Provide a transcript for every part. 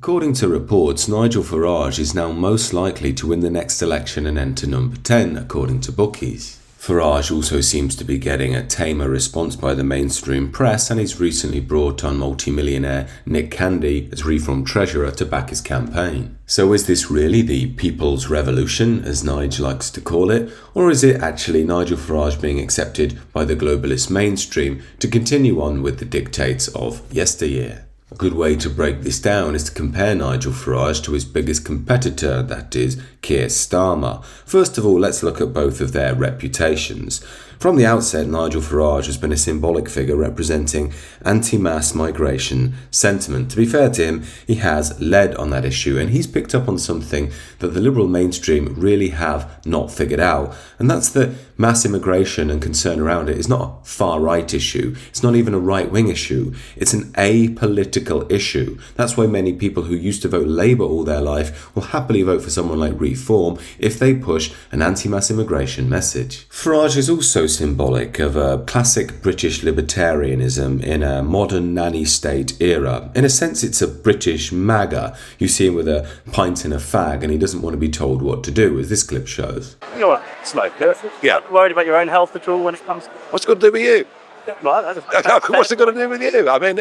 According to reports, Nigel Farage is now most likely to win the next election and enter number 10, according to bookies. Farage also seems to be getting a tamer response by the mainstream press, and he's recently brought on multimillionaire Nick Candy as reform treasurer to back his campaign. So is this really the people's revolution, as Nigel likes to call it, or is it actually Nigel Farage being accepted by the globalist mainstream to continue on with the dictates of yesteryear? A good way to break this down is to compare Nigel Farage to his biggest competitor, that is, Keir Starmer. First of all, let's look at both of their reputations. From the outset, Nigel Farage has been a symbolic figure representing anti-mass migration sentiment. To be fair to him, he has led on that issue, and he's picked up on something that the liberal mainstream really have not figured out, and that's that mass immigration and concern around it is not a far-right issue. It's not even a right-wing issue. It's an apolitical issue. That's why many people who used to vote Labour all their life will happily vote for someone like Reform if they push an anti-mass immigration message. Farage is also symbolic of a classic British libertarianism in a modern nanny state era. In a sense, it's a British MAGA. You see him with a pint and a fag, and he doesn't want to be told what to do, as this clip shows. You're a smoker. Yeah. Worried about your own health at all when it comes to... What's it got to do with you? Right, What's it got to do with you? I mean,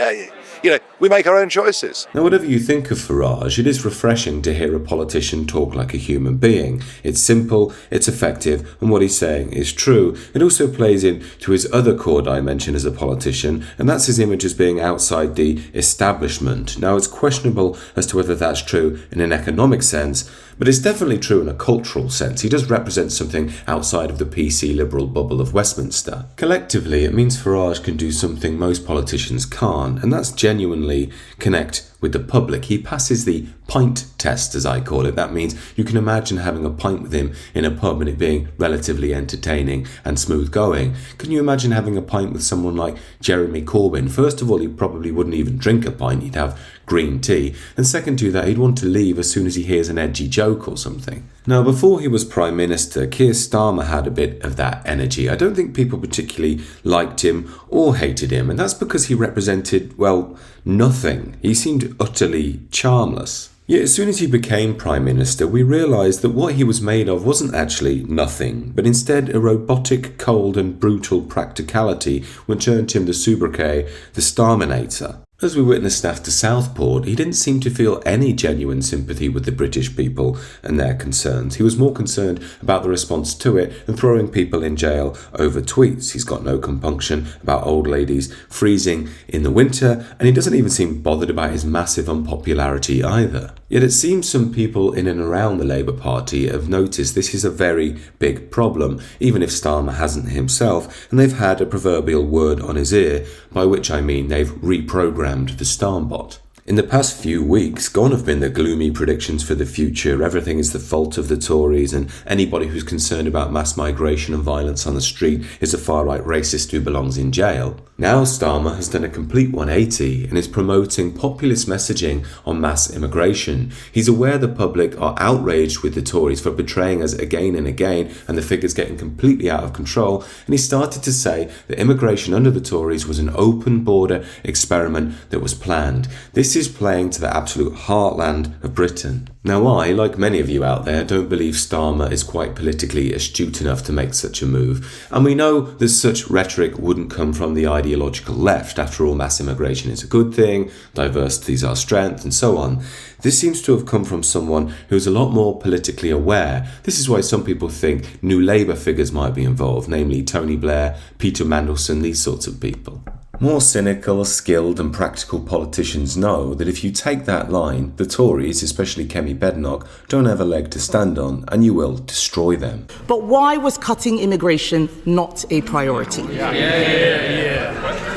we make our own choices. Now, whatever you think of Farage, it is refreshing to hear a politician talk like a human being. It's simple, it's effective, and what he's saying is true. It also plays into his other core dimension as a politician, and that's his image as being outside the establishment. Now, it's questionable as to whether that's true in an economic sense, but it's definitely true in a cultural sense. He does represent something outside of the PC liberal bubble of Westminster. Collectively, it means Farage can do something most politicians can't, and that's genuinely connect with the public. He passes the pint test, as I call it. That means you can imagine having a pint with him in a pub and it being relatively entertaining and smooth going. Can you imagine having a pint with someone like Jeremy Corbyn? First of all, he probably wouldn't even drink a pint, he'd have green tea. And second to that, he'd want to leave as soon as he hears an edgy joke or something. Now, before he was Prime Minister, Keir Starmer had a bit of that energy. I don't think people particularly liked him or hated him, and that's because he represented, well, nothing. He seemed utterly charmless. Yet as soon as he became Prime Minister, we realised that what he was made of wasn't actually nothing, but instead a robotic, cold and brutal practicality which earned him the sobriquet, the Starminator. As we witnessed after Southport, he didn't seem to feel any genuine sympathy with the British people and their concerns. He was more concerned about the response to it and throwing people in jail over tweets. He's got no compunction about old ladies freezing in the winter, and he doesn't even seem bothered about his massive unpopularity either. Yet it seems some people in and around the Labour Party have noticed this is a very big problem, even if Starmer hasn't himself, and they've had a proverbial word on his ear, by which I mean they've reprogrammed the Starmbot. In the past few weeks, gone have been the gloomy predictions for the future. Everything is the fault of the Tories, and anybody who's concerned about mass migration and violence on the street is a far-right racist who belongs in jail. Now Starmer has done a complete 180 and is promoting populist messaging on mass immigration. He's aware the public are outraged with the Tories for betraying us again and again, and the figures getting completely out of control, and he started to say that immigration under the Tories was an open border experiment that was planned. This is playing to the absolute heartland of Britain. Now I, like many of you out there, don't believe Starmer is quite politically astute enough to make such a move, and we know that such rhetoric wouldn't come from the ideological left. After all, mass immigration is a good thing, diversity is our strength, and so on. This seems to have come from someone who's a lot more politically aware. This is why some people think New Labour figures might be involved, namely Tony Blair, Peter Mandelson, these sorts of people. More cynical, skilled and practical politicians know that if you take that line, the Tories, especially Kemi Badenoch, don't have a leg to stand on, and you will destroy them. But why was cutting immigration not a priority?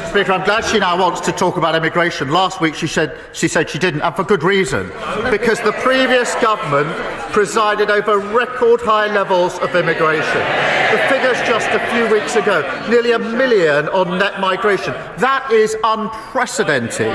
Speaker, I'm glad she now wants to talk about immigration. Last week she said she didn't, and for good reason, because the previous government presided over record high levels of immigration. The figures just a few weeks ago, nearly 1 million on net migration. That is unprecedented.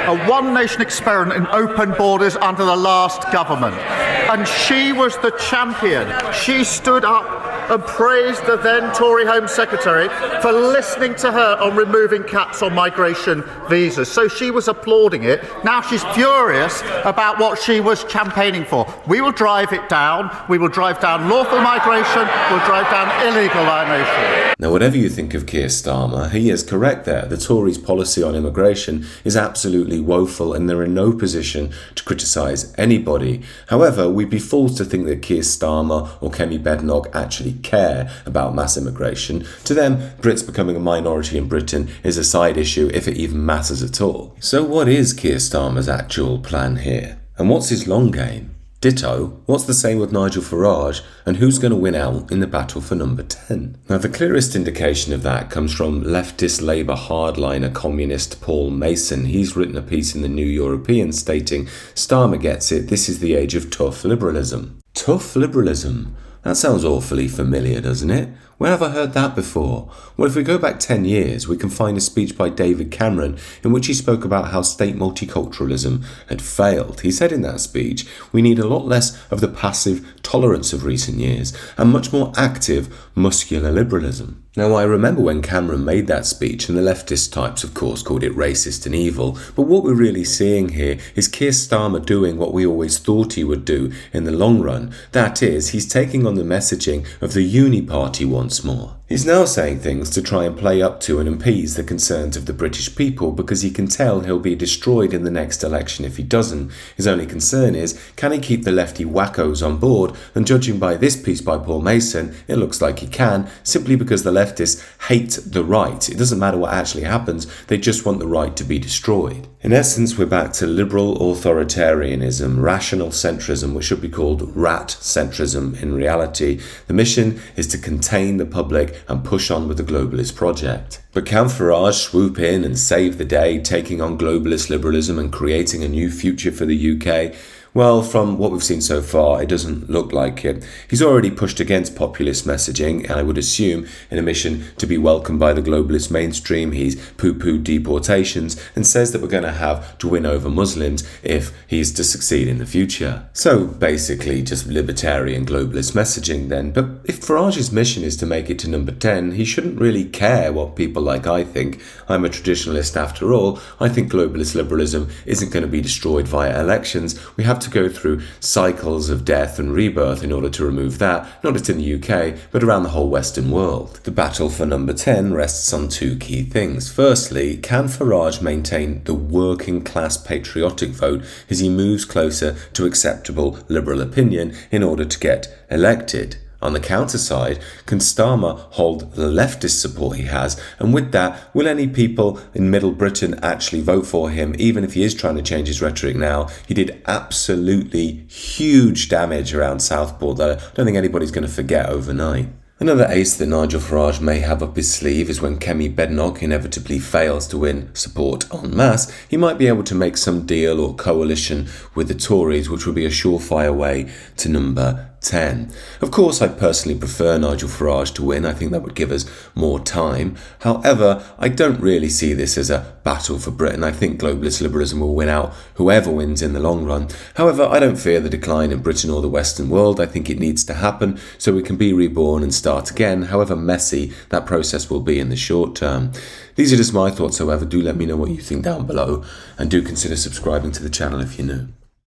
A one-nation experiment in open borders under the last government. And she was the champion. She stood up and praised the then Tory Home Secretary for listening to her on removing caps on migration visas. So she was applauding it. Now she's furious about what she was campaigning for. We will drive it down. We will drive down lawful migration. We'll drive down illegal migration. Now, whatever you think of Keir Starmer, he is correct there. The Tories' policy on immigration is absolutely woeful and they're in no position to criticise anybody. However, we'd be fools to think that Keir Starmer or Kemi Badenoch actually care about mass immigration. To them, Brits becoming a minority in Britain is a side issue if it even matters at all. So what is Keir Starmer's actual plan here? And what's his long game? Ditto, what's the same with Nigel Farage, and who's going to win out in the battle for number 10? Now, the clearest indication of that comes from leftist Labour hardliner communist Paul Mason. He's written a piece in the New European stating, Starmer gets it, this is the age of tough liberalism. Tough liberalism? That sounds awfully familiar, doesn't it? Where have I heard that before? Well, if we go back 10 years, we can find a speech by David Cameron in which he spoke about how state multiculturalism had failed. He said in that speech, we need a lot less of the passive tolerance of recent years and much more active, muscular liberalism. Now, I remember when Cameron made that speech, and the leftist types, of course, called it racist and evil, but what we're really seeing here is Keir Starmer doing what we always thought he would do in the long run. That is, he's taking on the messaging of the uni party once more. He's now saying things to try and play up to and appease the concerns of the British people because he can tell he'll be destroyed in the next election if he doesn't. His only concern is, can he keep the lefty wackos on board? And judging by this piece by Paul Mason, it looks like he can, simply because the leftists hate the right. It doesn't matter what actually happens, they just want the right to be destroyed. In essence, we're back to liberal authoritarianism, rational centrism, which should be called rat centrism in reality. The mission is to contain the public and push on with the globalist project. But can Farage swoop in and save the day, taking on globalist liberalism and creating a new future for the UK? Well, from what we've seen so far, it doesn't look like it. He's already pushed against populist messaging, I would assume, in a mission to be welcomed by the globalist mainstream. He's poo-pooed deportations and says that we're going to have to win over Muslims if he's to succeed in the future. So basically just libertarian globalist messaging then. But if Farage's mission is to make it to number 10, he shouldn't really care what people like I think. I'm a traditionalist after all. I think globalist liberalism isn't going to be destroyed via elections. We have to go through cycles of death and rebirth in order to remove that, not just in the UK, but around the whole Western world. The battle for number 10 rests on two key things. Firstly, can Farage maintain the working class patriotic vote as he moves closer to acceptable liberal opinion in order to get elected? On the counter side, can Starmer hold the leftist support he has? And with that, will any people in Middle Britain actually vote for him, even if he is trying to change his rhetoric now? He did absolutely huge damage around Southport that I don't think anybody's going to forget overnight. Another ace that Nigel Farage may have up his sleeve is when Kemi Badenoch inevitably fails to win support en masse, he might be able to make some deal or coalition with the Tories, which would be a surefire way to number 10. Of course, I personally prefer Nigel Farage to win. I think that would give us more time. However, I don't really see this as a battle for Britain. I think globalist liberalism will win out whoever wins in the long run. However, I don't fear the decline in Britain or the Western world. I think it needs to happen so we can be reborn and start again, however messy that process will be in the short term. These are just my thoughts, however. Do let me know what you think down below, and do consider subscribing to the channel if you're new.